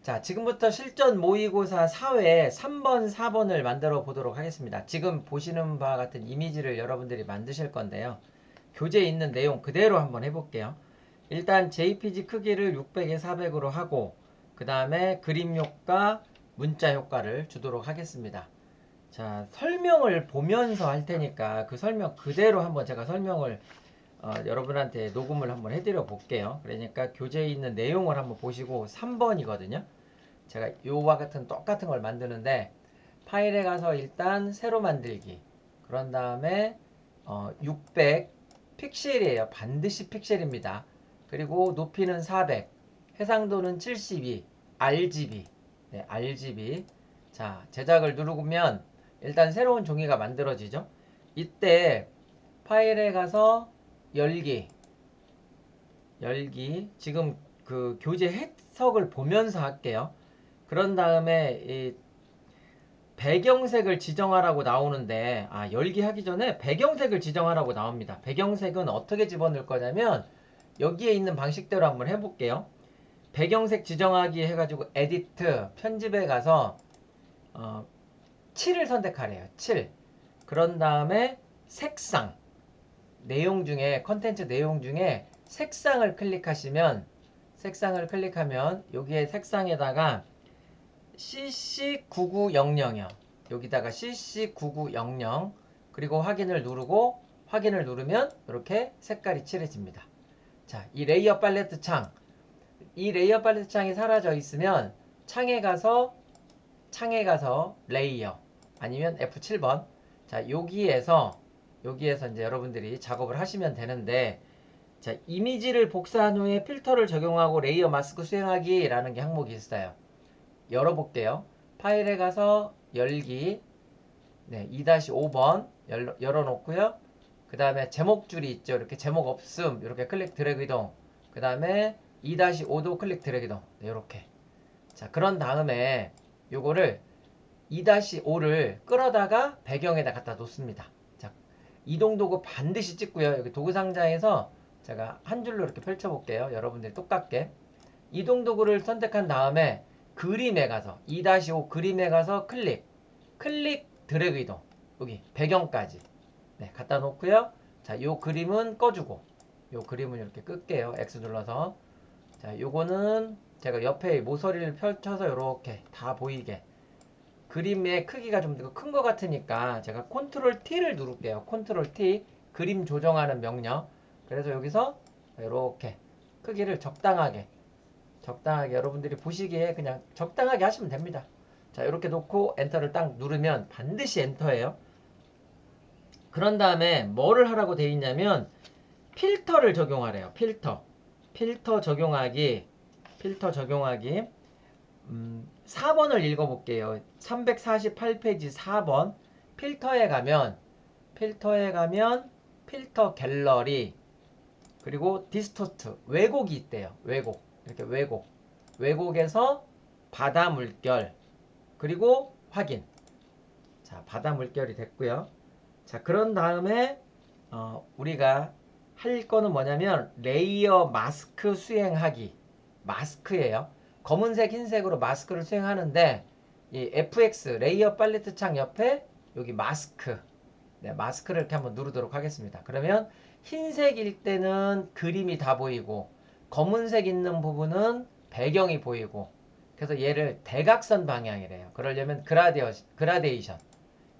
자, 지금부터 실전 모의고사 4회 3번, 4번을 만들어 보도록 하겠습니다. 지금 보시는 바와 같은 이미지를 여러분들이 만드실 건데요. 교재에 있는 내용 그대로 한번 해볼게요. 일단 JPG 크기를 600에 400으로 하고 그 다음에 그림 효과, 문자 효과를 주도록 하겠습니다. 자, 설명을 보면서 할 테니까 그 설명 그대로 한번 제가 설명을 여러분한테 녹음을 한번 해드려 볼게요. 그러니까 교재에 있는 내용을 한번 보시고 3번이거든요. 제가 요와 같은 똑같은 걸 만드는데 파일에 가서 일단 새로 만들기, 그런 다음에 600 픽셀이에요. 반드시 픽셀입니다. 그리고 높이는 400, 해상도는 72, RGB. 네, RGB. 자, 제작을 누르면 일단 새로운 종이가 만들어지죠. 이때 파일에 가서 열기, 지금 그 교재 해석을 보면서 할게요. 그런 다음에 이 배경색을 지정하라고 나오는데, 열기 하기 전에 배경색을 지정하라고 나옵니다. 배경색은 어떻게 집어넣을 거냐면 여기에 있는 방식대로 한번 해볼게요. 배경색 지정하기 해가지고 에디트 편집에 가서 7을 선택하래요. 7. 그런 다음에 색상, 내용 중에 컨텐츠 내용 중에 색상을 클릭하시면, 여기에 색상에다가 CC9900이요. 여기다가 CC9900, 그리고 확인을 누르고, 확인을 누르면 이렇게 색깔이 칠해집니다. 자, 이 레이어 팔레트 창, 이 레이어 팔레트 창이 사라져 있으면 창에 가서 레이어 아니면 F7번. 자, 여기에서 이제 여러분들이 작업을 하시면 되는데, 자, 이미지를 복사한 후에 필터를 적용하고 레이어 마스크 수행하기 라는 게 항목이 있어요. 열어볼게요. 파일에 가서 열기, 네, 2-5번 열어놓고요. 그 다음에 제목줄이 있죠. 이렇게 제목 없음, 이렇게 클릭 드래그 이동. 그 다음에 2-5도 클릭 드래그 이동. 네, 이렇게. 자, 그런 다음에 요거를 2-5를 끌어다가 배경에다 갖다 놓습니다. 자, 이동 도구 반드시 찍고요. 여기 도구 상자에서 제가 한 줄로 이렇게 펼쳐볼게요. 여러분들이 똑같게. 이동 도구를 선택한 다음에 그림에 가서 2-5 그림에 가서 클릭 드래그 이동, 여기 배경까지 갖다 놓고요. 자, 요 그림은 꺼주고, 요 그림은 이렇게 끌게요. X 눌러서. 자, 요거는 제가 옆에 모서리를 펼쳐서 이렇게 다 보이게, 그림의 크기가 좀 큰 것 같으니까 제가 컨트롤 T를 누를게요. 컨트롤 T, 그림 조정하는 명령. 그래서 여기서 이렇게 크기를 적당하게 여러분들이 보시기에 그냥 적당하게 하시면 됩니다. 자, 이렇게 놓고 엔터를 딱 누르면 반드시 엔터예요. 그런 다음에 뭐를 하라고 되어 있냐면 필터를 적용하래요. 필터 적용하기. 4번을 읽어볼게요. 348페이지 4번. 필터에 가면 필터 갤러리, 그리고 디스토트, 왜곡이 있대요. 이렇게 왜곡에서 바다 물결, 그리고 확인. 자, 바다 물결이 됐고요. 자, 그런 다음에 우리가 할 거는 뭐냐면 레이어 마스크 수행하기. 마스크예요. 검은색, 흰색으로 마스크를 수행하는데, 이 FX 레이어 팔레트 창 옆에 여기 마스크, 네, 마스크를 이렇게 한번 누르도록 하겠습니다. 그러면 흰색일 때는 그림이 다 보이고, 검은색 있는 부분은 배경이 보이고, 그래서 얘를 대각선 방향이래요. 그러려면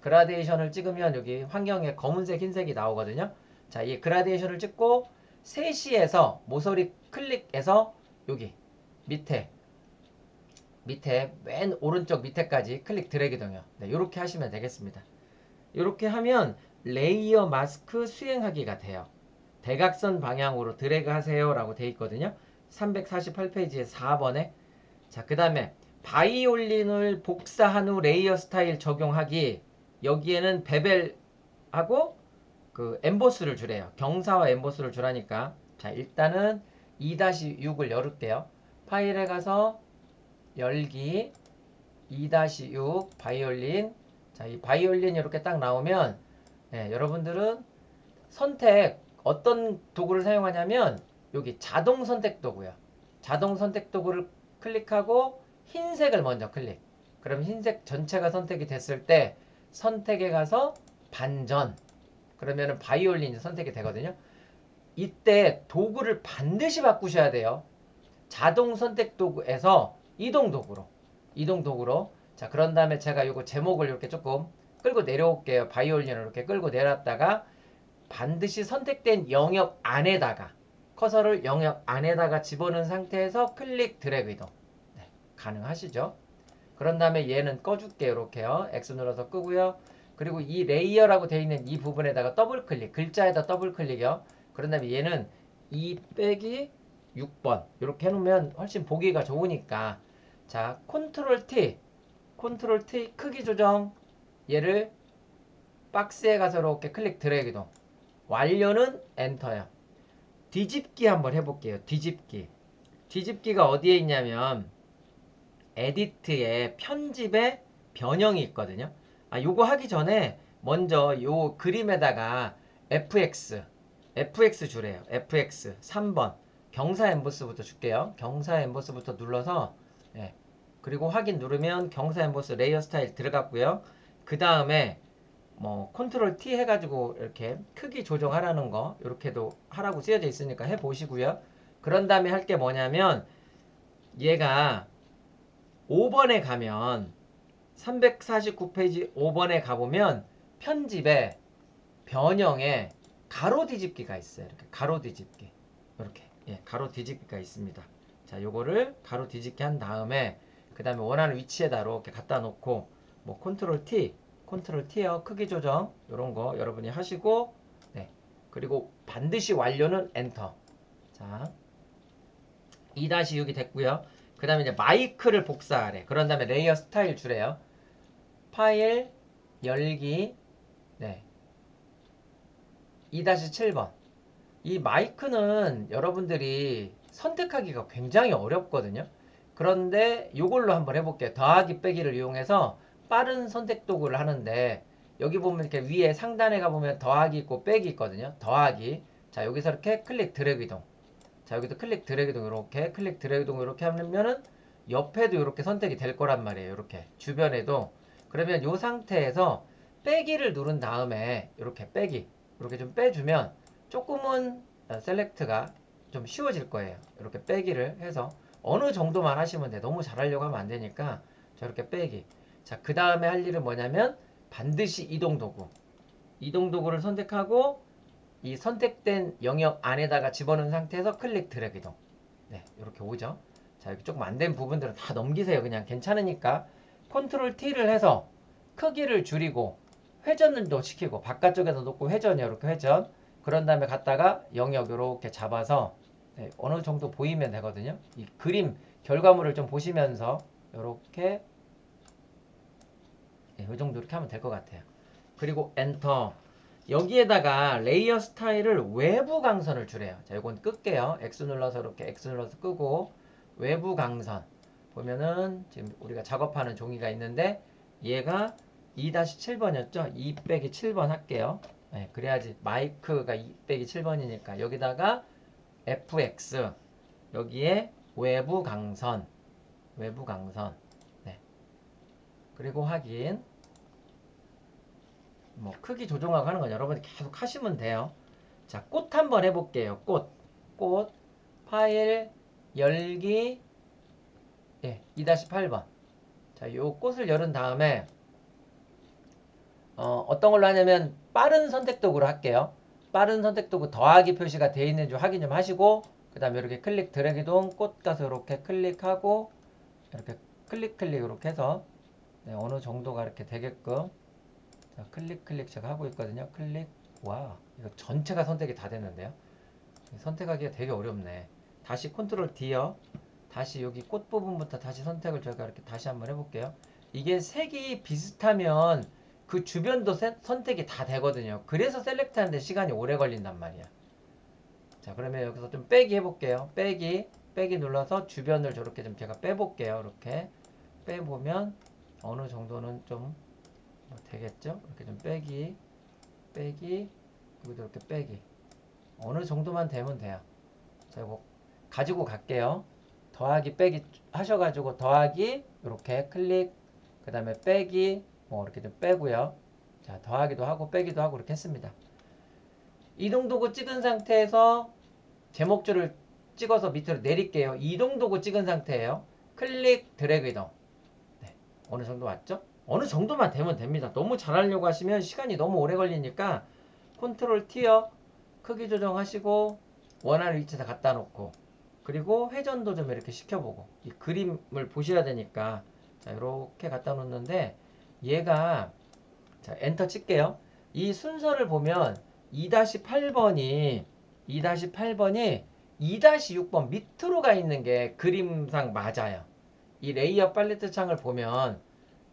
그라데이션을 찍으면 여기 환경에 검은색, 흰색이 나오거든요. 자, 이 그라데이션을 찍고 3시에서 모서리 클릭해서 여기 밑에 맨 오른쪽 밑에까지 클릭 드래그 동요. 네, 이렇게 하시면 되겠습니다. 이렇게 하면 레이어 마스크 수행하기가 돼요. 대각선 방향으로 드래그 하세요 라고 되어 있거든요. 348페이지에 4번에. 자, 그 다음에 바이올린을 복사한 후 레이어 스타일 적용하기. 여기에는 베벨하고 그 엠보스를 주래요. 경사와 엠보스를 주라니까. 자, 일단은 2-6을 열을게요. 파일에 가서 열기, 2-6 바이올린. 자, 이 바이올린 이렇게 딱 나오면, 네, 여러분들은 선택 어떤 도구를 사용하냐면 여기 자동 선택 도구요. 자동 선택 도구를 클릭하고 흰색을 먼저 클릭. 그럼 흰색 전체가 선택이 됐을 때 선택에 가서 반전. 그러면은 바이올린이 선택이 되거든요. 이때 도구를 반드시 바꾸셔야 돼요. 자동 선택 도구에서 이동 도구로. 이동 도구로. 자, 그런 다음에 제가 요거 제목을 이렇게 조금 끌고 내려올게요. 바이올린을 이렇게 끌고 내렸다가 반드시 선택된 영역 안에다가 커서를 영역 안에다가 집어넣은 상태에서 클릭 드래그 이동. 네, 가능하시죠? 그런 다음에 얘는 꺼줄게요. 이렇게요. X 눌러서 끄고요. 그리고 이 레이어라고 되어 있는 이 부분에다가 더블 클릭, 글자에다 더블 클릭이요. 그런 다음에 얘는 2 빼기 6번 이렇게 해놓으면 훨씬 보기가 좋으니까 자, 컨트롤 T, 컨트롤 T 크기 조정. 얘를 박스에 가서 이렇게 클릭 드래그 이동. 완료는 엔터요. 뒤집기 한번 해볼게요. 뒤집기. 뒤집기가 어디에 있냐면 에디트에 편집에 변형이 있거든요. 아, 요거 하기 전에 먼저 요 그림에다가 FX 주래요. FX 3번 경사 엠보스부터 줄게요. 경사 엠보스부터 눌러서 예. 그리고 확인 누르면 경사 엠보스 레이어 스타일 들어갔고요. 그 다음에 뭐 컨트롤 T 해가지고 이렇게 크기 조정하라는 거 이렇게도 하라고 쓰여져 있으니까 해보시고요. 그런 다음에 할 게 뭐냐면 얘가 5번에 가면 349페이지 5번에 가보면 편집에 변형에 가로 뒤집기가 있어요. 이렇게 가로 뒤집기. 이렇게 예, 가로 뒤집기가 있습니다. 자, 요거를 가로 뒤집기 한 다음에 그 다음에 원하는 위치에다 이렇게 갖다 놓고 뭐 컨트롤 T, 컨트롤 T요. 크기 조정 요런 거 여러분이 하시고 네. 그리고 반드시 완료는 엔터. 자, 2-6이 됐고요. 그 다음에 이제 마이크를 복사하래. 그런 다음에 레이어 스타일 주래요. 파일, 열기, 네. 2-7번. 이 마이크는 여러분들이 선택하기가 굉장히 어렵거든요. 그런데 이걸로 한번 해볼게요. 더하기 빼기를 이용해서 빠른 선택 도구를 하는데 여기 보면 이렇게 위에 상단에 가보면 더하기 있고 빼기 있거든요. 더하기. 자, 여기서 이렇게 클릭 드래그 이동. 자, 여기도 클릭 드래그 이동 이렇게 클릭 드래그 이동 이렇게 하면은 옆에도 이렇게 선택이 될 거란 말이에요. 이렇게 주변에도. 그러면 이 상태에서 빼기를 누른 다음에 이렇게 빼기 이렇게 좀 빼주면 조금은 셀렉트가 좀 쉬워질 거예요. 이렇게 빼기를 해서 어느 정도만 하시면 돼. 너무 잘하려고 하면 안 되니까 저렇게 빼기. 자, 그 다음에 할 일은 뭐냐면 반드시 이동 도구. 이동 도구를 선택하고 이 선택된 영역 안에다가 집어넣은 상태에서 클릭 드래그 이동. 네, 이렇게 오죠. 자, 여기 조금 안 된 부분들은 다 넘기세요. 그냥 괜찮으니까. 컨트롤 T를 해서 크기를 줄이고 회전도 시키고 바깥쪽에서 놓고 회전이요. 이렇게 회전. 그런 다음에 갔다가 영역 이렇게 잡아서 네, 어느 정도 보이면 되거든요. 이 그림 결과물을 좀 보시면서 이렇게 네, 이 정도 이렇게 하면 될 것 같아요. 그리고 엔터. 여기에다가 레이어 스타일을 외부 강선을 주래요. 자, 이건 끌게요. X 눌러서 이렇게 X 눌러서 끄고 외부 강선 보면은 지금 우리가 작업하는 종이가 있는데 얘가 2-7번이었죠? 2 빼기 7번 할게요. 네, 그래야지 마이크가 2 빼기 7번이니까 여기다가 FX 여기에 외부 강선 외부 강선 네. 그리고 확인 뭐 크기 조정하고 하는 건 여러분이 계속 하시면 돼요. 자, 꽃 한번 해볼게요. 꽃 파일 열기 예, 2-8번. 자, 요 꽃을 열은 다음에 어떤 걸로 하냐면 빠른 선택 도구로 할게요. 빠른 선택 도구 더하기 표시가 되어 있는지 확인 좀 하시고 그 다음에 이렇게 클릭 드래그 이동 꽃 가서 이렇게 클릭하고 이렇게 클릭 이렇게 해서 네, 어느 정도가 이렇게 되게끔 자, 클릭 제가 하고 있거든요. 클릭 와 이거 전체가 선택이 다 됐는데요. 선택하기가 되게 어렵네. 다시 컨트롤 D요. 다시 여기 꽃 부분부터 다시 선택을 저희가 이렇게 다시 한번 해볼게요. 이게 색이 비슷하면 그 주변도 선택이 다 되거든요. 그래서 셀렉트 하는데 시간이 오래 걸린단 말이야. 자, 그러면 여기서 좀 빼기 해볼게요. 빼기 눌러서 주변을 저렇게 좀 제가 빼볼게요. 이렇게 빼보면 어느 정도는 좀 되겠죠? 이렇게 좀 빼기, 여기도 이렇게 빼기. 어느 정도만 되면 돼요. 자, 이거 가지고 갈게요. 더하기 빼기 하셔가지고 더하기 이렇게 클릭 그 다음에 빼기 뭐 이렇게 좀 빼고요. 자 더하기도 하고 빼기도 하고 이렇게 했습니다. 이동도구 찍은 상태에서 제목줄을 찍어서 밑으로 내릴게요. 이동도구 찍은 상태예요. 클릭 드래그 이동. 네, 어느 정도 왔죠? 어느 정도만 되면 됩니다. 너무 잘하려고 하시면 시간이 너무 오래 걸리니까 컨트롤 T요. 크기 조정하시고 원하는 위치에다 갖다 놓고 그리고 회전도 좀 이렇게 시켜보고 이 그림을 보셔야 되니까 자 이렇게 갖다 놓는데 얘가 자 엔터 칠게요. 이 순서를 보면 2-8번이 2-6번 밑으로 가 있는 게 그림상 맞아요. 이 레이어 팔레트 창을 보면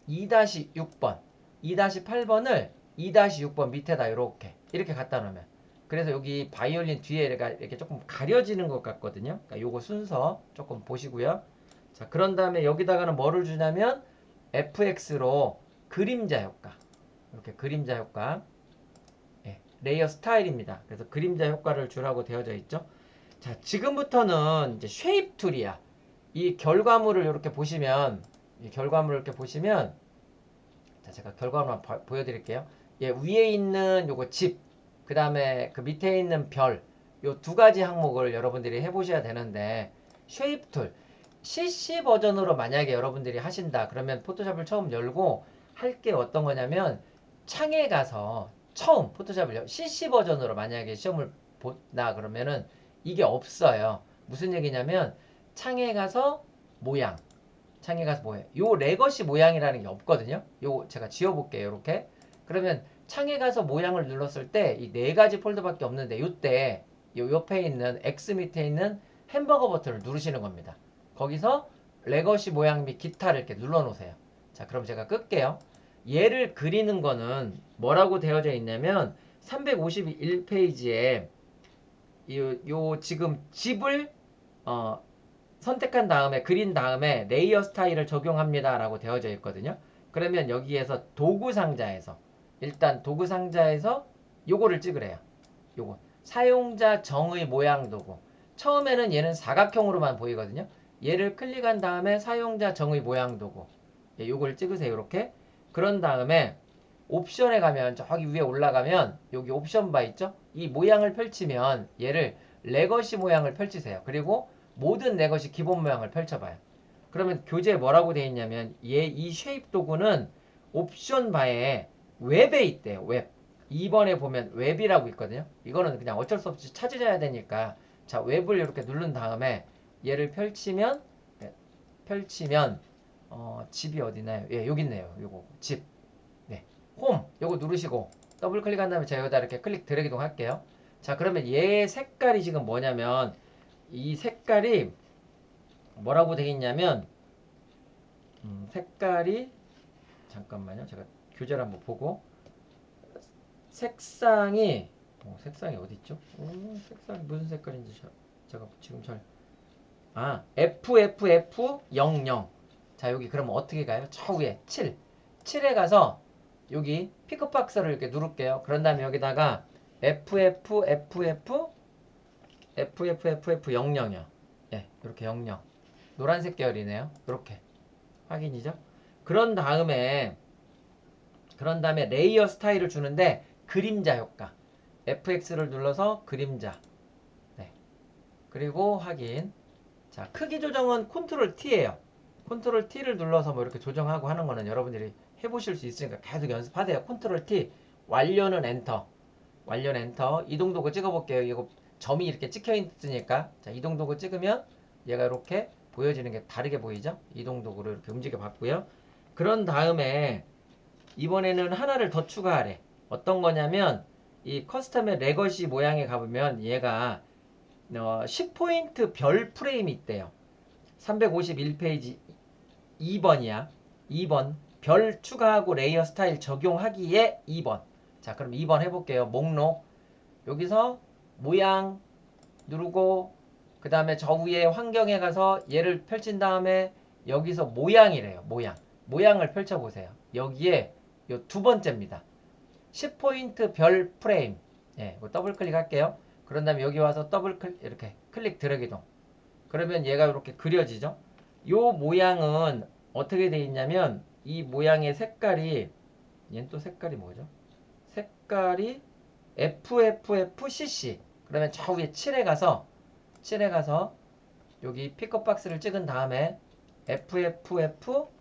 2-6번, 2-8번을 2-6번 밑에다 이렇게 갖다 놓으면 그래서 여기 바이올린 뒤에 이렇게 조금 가려지는 것 같거든요. 그러니까 요거 순서 조금 보시고요. 자, 그런 다음에 여기다가는 뭐를 주냐면 FX로 그림자 효과. 이렇게 그림자 효과. 예, 레이어 스타일입니다. 그래서 그림자 효과를 주라고 되어져 있죠. 자, 지금부터는 이제 쉐입 툴이야. 이 결과물을 이렇게 보시면 자, 제가 결과물만 보여드릴게요. 예, 위에 있는 요거 집, 그 다음에 그 밑에 있는 별, 요 두 가지 항목을 여러분들이 해보셔야 되는데, 쉐입 툴, CC 버전으로 만약에 여러분들이 하신다. 그러면 포토샵을 처음 열고 할 게 어떤 거냐면, 창에 가서 처음 포토샵을 CC 버전으로 만약에 시험을 본다 그러면은 이게 없어요. 무슨 얘기냐면, 창에 가서 모양, 요 레거시 모양이라는 게 없거든요. 요 제가 지워볼게요. 이렇게. 그러면 창에 가서 모양을 눌렀을 때 이 네 가지 폴더밖에 없는데 요때 요 옆에 있는 X 밑에 있는 햄버거 버튼을 누르시는 겁니다. 거기서 레거시 모양 및 기타를 이렇게 눌러 놓으세요. 자, 그럼 제가 끌게요. 얘를 그리는 거는 뭐라고 되어져 있냐면 351페이지에 요 지금 집을 선택한 다음에 그린 다음에 레이어 스타일을 적용합니다 라고 되어져 있거든요. 그러면 여기에서 도구 상자에서 일단 도구 상자에서 요거를 찍으래요. 요거 사용자 정의 모양 도구. 처음에는 얘는 사각형으로만 보이거든요. 얘를 클릭한 다음에 사용자 정의 모양 도구. 예, 요걸 찍으세요. 이렇게. 그런 다음에 옵션에 가면 저기 위에 올라가면 여기 옵션 바 있죠? 이 모양을 펼치면 얘를 레거시 모양을 펼치세요. 그리고 모든 레거시 기본 모양을 펼쳐봐요. 그러면 교재에 뭐라고 되어 있냐면 이 쉐입 도구는 옵션 바에 웹에 있대요. 웹. 2번에 보면 웹이라고 있거든요. 이거는 그냥 어쩔 수 없이 찾으셔야 되니까 자 웹을 이렇게 누른 다음에 얘를 펼치면 집이 어디나요? 예, 여기 있네요. 요거 집. 네. 홈 요거 누르시고 더블 클릭한 다음에 제가 여기다 이렇게 클릭 드래그 이동 할게요. 자 그러면 얘 색깔이 지금 뭐냐면 이 색깔이 뭐라고 되겠냐면 색깔이 잠깐만요. 제가 교재를 한번 보고 색상이 색상이 어디 있죠? 색상이 무슨 색깔인지 제가 지금 FFF00 자 여기 그러면 어떻게 가요? 저 위에 7에 가서 여기 피크박스를 이렇게 누를게요. 그런 다음에 여기다가 FFFF00이요. 예, 이렇게 00 노란색 계열이네요. 이렇게 확인이죠. 그런 다음에 레이어 스타일을 주는데 그림자 효과 FX를 눌러서 그림자 네. 그리고 확인. 자 크기 조정은 컨트롤 T예요. 컨트롤 T를 눌러서 뭐 이렇게 조정하고 하는 거는 여러분들이 해보실 수 있으니까 계속 연습하세요. 컨트롤 T 완료는 엔터. 완료는 엔터. 이동도구 찍어볼게요. 이거 점이 이렇게 찍혀 있으니까 자 이동도구 찍으면 얘가 이렇게 보여지는 게 다르게 보이죠? 이동도구를 이렇게 움직여 봤고요. 그런 다음에 이번에는 하나를 더 추가하래. 어떤 거냐면 이 커스텀의 레거시 모양에 가보면 얘가 10포인트 별 프레임이 있대요. 351페이지 2번이야. 2번 별 추가하고 레이어 스타일 적용하기에 2번. 자 그럼 2번 해볼게요. 목록 여기서 모양 누르고 그 다음에 저 위에 환경에 가서 얘를 펼친 다음에 여기서 모양이래요. 모양을 펼쳐보세요. 여기에 요 두 번째입니다. 10포인트 별 프레임. 예, 더블 클릭할게요. 그런 다음에 여기 와서 더블 클릭 이렇게 클릭 드래그 이동. 그러면 얘가 이렇게 그려지죠. 요 모양은 어떻게 돼 있냐면 이 모양의 색깔이 얘는 또 색깔이 뭐죠? 색깔이 FFFCC. 그러면 저 위에 7에 가서 여기 픽업 박스를 찍은 다음에 FFFCC.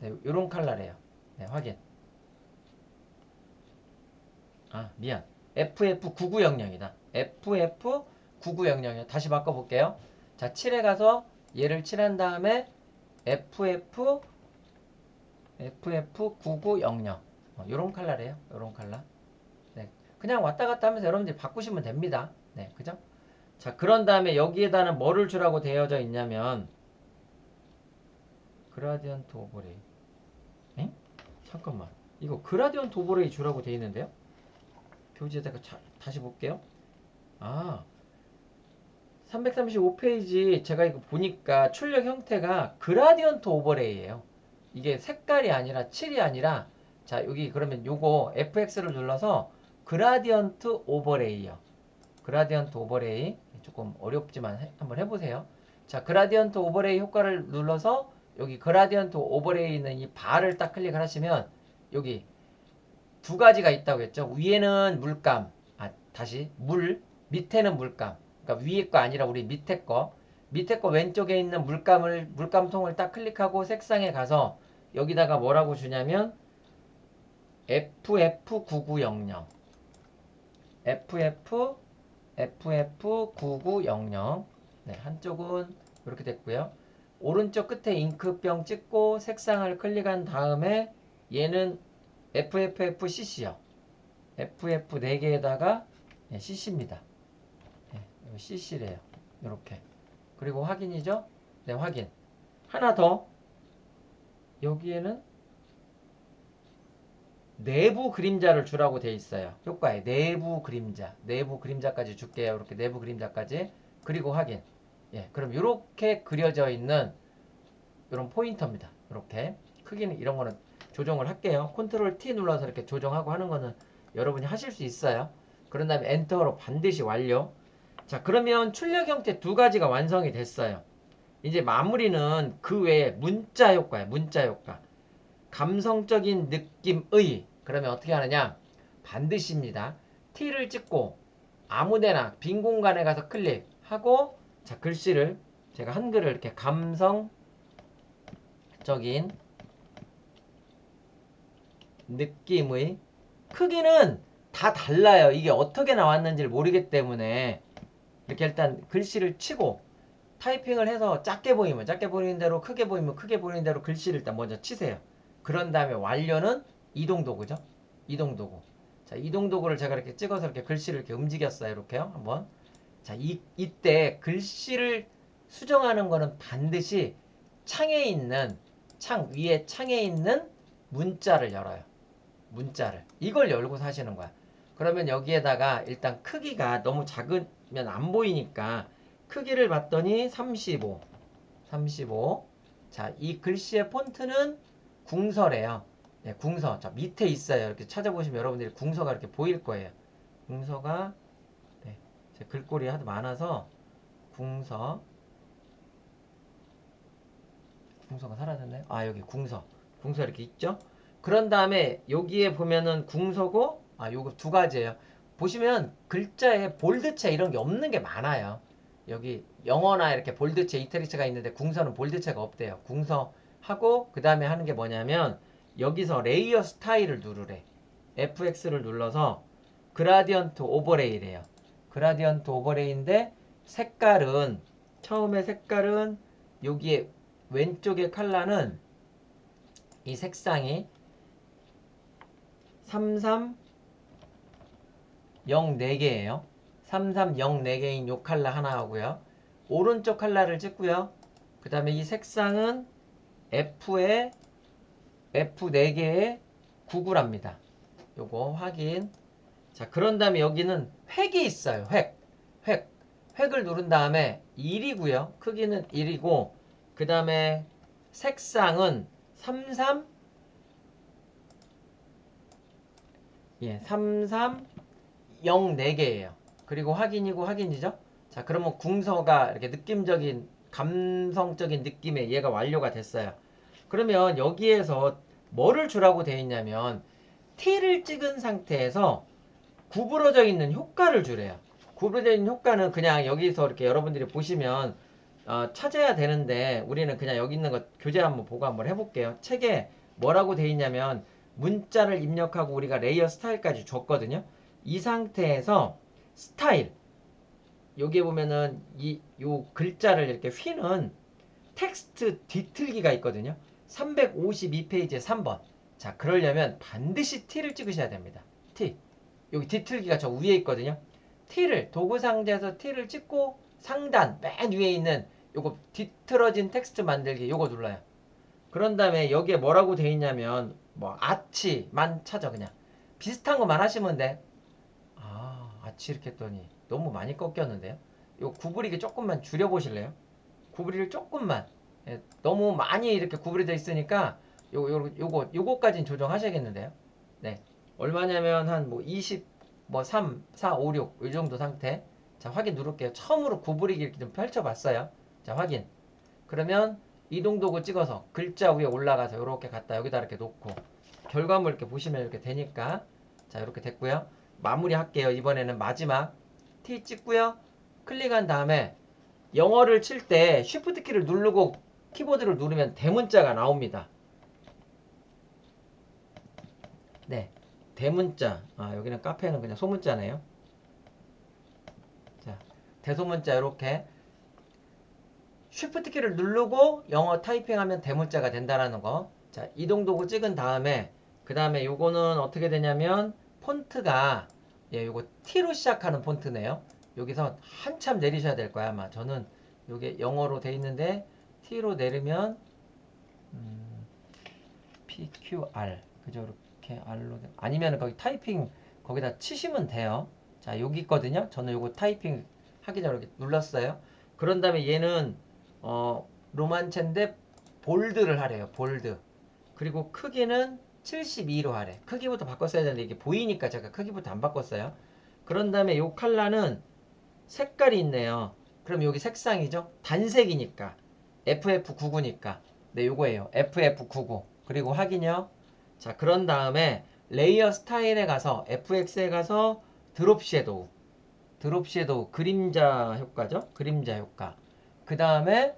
네, 요런 컬러래요. 네, 확인. 아, 미안. FF9900이다. FF9900이요. 다시 바꿔볼게요. 자, 7에 가서 얘를 칠한 다음에 FF9900. 요런 컬러래요. 요런 컬러. 네. 그냥 왔다 갔다 하면서 여러분들이 바꾸시면 됩니다. 네, 그죠? 자, 그런 다음에 여기에다는 뭐를 주라고 되어져 있냐면 그라디언트 오버레이. 엥? 잠깐만. 이거 그라디언트 오버레이 주라고 되어 있는데요? 교재에다가 다시 볼게요. 아, 335페이지 제가 이거 보니까 출력 형태가 그라디언트 오버레이예요. 이게 색깔이 아니라 칠이 아니라 자, 여기 그러면 요거 FX를 눌러서 그라디언트 오버레이요. 그라디언트 오버레이 조금 어렵지만 한번 해보세요. 자, 그라디언트 오버레이 효과를 눌러서 여기 그라디언트 오버레이 있는 이 바를 딱 클릭을 하시면 여기 두 가지가 있다고 했죠. 위에는 물감, 다시 밑에는 물감. 그러니까 위에 거 아니라 우리 밑에 거. 밑에 거 왼쪽에 있는 물감통을 딱 클릭하고 색상에 가서 여기다가 뭐라고 주냐면 FF9900. FF9900. 네, 한쪽은 이렇게 됐고요. 오른쪽 끝에 잉크병 찍고 색상을 클릭한 다음에 얘는 FFFCC요. FF 4개에다가 CC입니다. 네, CC래요. 이렇게. 그리고 확인이죠? 네, 확인. 하나 더. 여기에는 내부 그림자를 주라고 돼 있어요. 효과에 내부 그림자. 내부 그림자까지 줄게요. 이렇게 내부 그림자까지. 그리고 확인. 예, 그럼 이렇게 그려져 있는 이런 포인터입니다. 이렇게. 크기는 이런 거는 조정을 할게요. 컨트롤 T 눌러서 이렇게 조정하고 하는 거는 여러분이 하실 수 있어요. 그런 다음에 엔터로 반드시 완료. 자, 그러면 출력 형태 두 가지가 완성이 됐어요. 이제 마무리는 그 외에 문자 효과예요. 문자 효과. 감성적인 느낌의. 그러면 어떻게 하느냐? 반드시입니다. T를 찍고 아무데나 빈 공간에 가서 클릭하고 자, 글씨를 제가 한글을 이렇게 감성적인 느낌의 크기는 다 달라요. 이게 어떻게 나왔는지를 모르기 때문에 이렇게 일단 글씨를 치고 타이핑을 해서 작게 보이면 작게 보이는 대로 크게 보이면 크게 보이는 대로 글씨를 일단 먼저 치세요. 그런 다음에 완료는 이동도구죠. 이동도구. 자, 이동도구를 제가 이렇게 찍어서 이렇게 글씨를 이렇게 움직였어요. 이렇게요. 한번. 자, 이때 글씨를 수정하는 거는 반드시 창에 있는 창 위에 창에 있는 문자를 열어요. 문자를. 이걸 열고서 하시는 거야. 그러면 여기에다가 일단 크기가 너무 작으면 안 보이니까 크기를 봤더니 35. 자, 이 글씨의 폰트는 궁서래요. 네, 궁서. 자, 밑에 있어요. 이렇게 찾아보시면 여러분들이 궁서가 이렇게 보일 거예요. 궁서가 네, 제 글꼴이 하도 많아서 궁서가 사라졌나요? 아, 여기 궁서 이렇게 있죠? 그런 다음에 여기에 보면은 궁서고 요거 두 가지예요. 보시면 글자에 볼드체 이런 게 없는 게 많아요. 여기 영어나 이렇게 볼드체, 이태리체가 있는데 궁서는 볼드체가 없대요. 궁서하고 그 다음에 하는 게 뭐냐면 여기서 레이어 스타일을 누르래. FX를 눌러서 그라디언트 오버레이래요. 그라디언트 오버레이인데 색깔은 처음에 색깔은 여기에 왼쪽의 컬러는 이 색상이 3304개예요. 3304개인 요 컬러 하나 하고요. 오른쪽 컬러를 찍고요. 그 다음에 이 색상은 F에 F 4개의 99랍니다. 요거 확인. 자, 그런 다음에 여기는 획이 있어요. 획을 누른 다음에 1이고요. 크기는 1이고 그 다음에 색상은 3304개예요. 그리고 확인이고 확인이죠. 자, 그러면 궁서가 이렇게 느낌적인, 감성적인 느낌의 얘가 완료가 됐어요. 그러면 여기에서 뭐를 주라고 되어 있냐면 T를 찍은 상태에서 구부러져 있는 효과를 주래요. 구부러져 있는 효과는 그냥 여기서 이렇게 여러분들이 보시면 찾아야 되는데 우리는 그냥 여기 있는 거 교재 한번 보고 한번 해볼게요. 책에 뭐라고 되어 있냐면 문자를 입력하고 우리가 레이어 스타일까지 줬거든요. 이 상태에서 스타일 여기에 보면은 요 글자를 이렇게 휘는 텍스트 뒤틀기가 있거든요. 352페이지에 3번. 자, 그러려면 반드시 T를 찍으셔야 됩니다. T. 여기 뒤틀기가 저 위에 있거든요. T를 도구 상자에서 T를 찍고 상단 맨 위에 있는 요거 뒤틀어진 텍스트 만들기 요거 눌러요. 그런 다음에 여기에 뭐라고 돼 있냐면 뭐 아치만 찾아 그냥 비슷한 것만 하시면 돼. 아치 이렇게 했더니 너무 많이 꺾였는데요. 요 구부리기 조금만 줄여 보실래요? 구부리를 조금만. 예, 너무 많이 이렇게 구부려져 있으니까 요거까지는 조정하셔야겠는데요. 네. 얼마냐면 한 뭐 20, 뭐 3, 4, 5, 6 이 정도 상태. 자, 확인 누를게요. 처음으로 구부리기 이렇게 좀 펼쳐봤어요. 자, 확인. 그러면 이동도구 찍어서 글자 위에 올라가서 이렇게 갖다 여기다 이렇게 놓고 결과물 이렇게 보시면 이렇게 되니까 자, 이렇게 됐고요. 마무리 할게요. 이번에는 마지막 T 찍고요. 클릭한 다음에 영어를 칠 때 Shift 키를 누르고 키보드를 누르면 대문자가 나옵니다. 네, 대문자. 여기는 카페는 그냥 소문자네요. 자, 대소문자 이렇게 Shift 키를 누르고 영어 타이핑하면 대문자가 된다라는 거. 자, 이동도구 찍은 다음에 그 다음에 요거는 어떻게 되냐면 폰트가 요거 T로 시작하는 폰트네요. 여기서 한참 내리셔야 될 거야 아마. 저는 요게 영어로 돼 있는데 T로 내리면 PQR 그죠? 이렇게 R로 아니면 거기 타이핑 거기다 치시면 돼요. 자, 여기 있거든요. 저는 요거 타이핑 하기 전에 이렇게 눌렀어요. 그런 다음에 얘는 로만체인데 볼드를 하래요. 볼드. 그리고 크기는 72로 하래. 크기부터 바꿨어야 되는데 이게 보이니까 제가 크기부터 안 바꿨어요. 그런 다음에 요 컬러는 색깔이 있네요. 그럼 여기 색상이죠. 단색이니까 FF99니까 네, 요거예요. FF99. 그리고 확인요. 자, 그런 다음에 레이어 스타일에 가서 FX에 가서 드롭 섀도우. 드롭 섀도우 그림자 효과죠. 그림자 효과. 그 다음에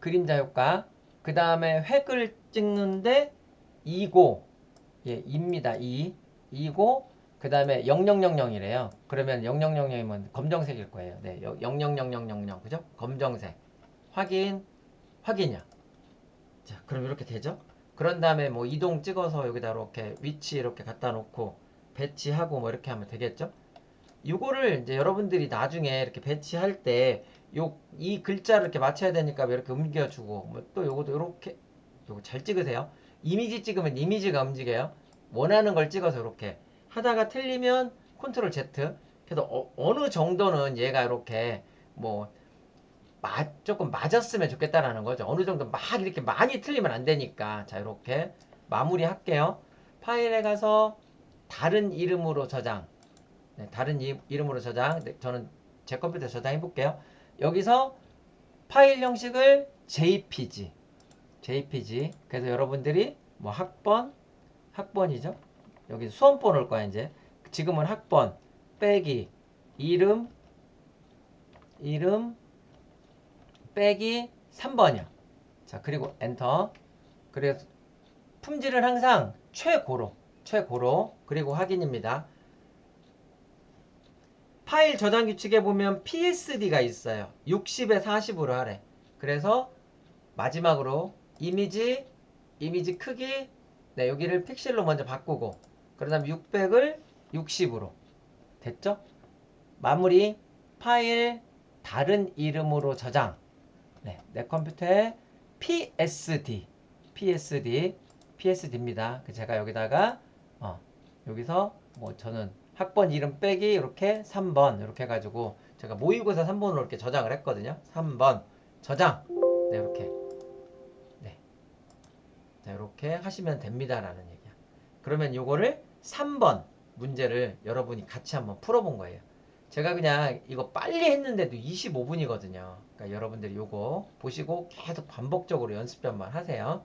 그림자 효과. 그 다음에 획을 찍는데 2고 예, 2입니다. 2. 2고 그 다음에 0000이래요. 그러면 0000이면 검정색일 거예요. 네, 000000 그죠? 검정색. 확인. 확인이야. 자, 그럼 이렇게 되죠? 그런 다음에 뭐 이동 찍어서 여기다 이렇게 위치 이렇게 갖다 놓고 배치하고 뭐 이렇게 하면 되겠죠? 이거를 이제 여러분들이 나중에 이렇게 배치할 때 이 글자를 이렇게 맞춰야 되니까 이렇게 움직여주고 뭐 또 요것도 이렇게 요거 잘 찍으세요. 이미지 찍으면 이미지가 움직여요. 원하는 걸 찍어서 이렇게 하다가 틀리면 컨트롤 Z. 그래서 어느 정도는 얘가 이렇게 뭐 조금 맞았으면 좋겠다라는 거죠. 어느 정도 막 이렇게 많이 틀리면 안 되니까. 자, 이렇게 마무리 할게요. 파일에 가서 다른 이름으로 저장. 네, 다른 이름으로 저장. 네, 저는 제 컴퓨터에 저장해 볼게요. 여기서 파일 형식을 JPG. 그래서 여러분들이 뭐 학번이죠. 여기 수험번 올 거야, 이제. 지금은 학번, 빼기, 이름, 빼기 3번이요. 자, 그리고 엔터. 그래서 품질은 항상 최고로. 그리고 확인입니다. 파일 저장 규칙에 보면 PSD가 있어요. 60에 40으로 하래. 그래서 마지막으로 이미지 크기 네, 여기를 픽셀로 먼저 바꾸고 그 다음 600을 60으로 됐죠? 마무리 파일 다른 이름으로 저장 네, 내 컴퓨터에 PSD입니다. 제가 여기다가 여기서 뭐 저는 학번 이름 빼기 이렇게 3번 이렇게 해가지고 제가 모의고사 3번으로 이렇게 저장을 했거든요. 3번 저장 네, 이렇게 네, 자, 이렇게 하시면 됩니다라는 얘기야. 그러면 요거를 3번 문제를 여러분이 같이 한번 풀어본 거예요. 제가 그냥 이거 빨리 했는데도 25분이거든요. 그러니까 여러분들이 요거 보시고 계속 반복적으로 연습 좀 한번 하세요.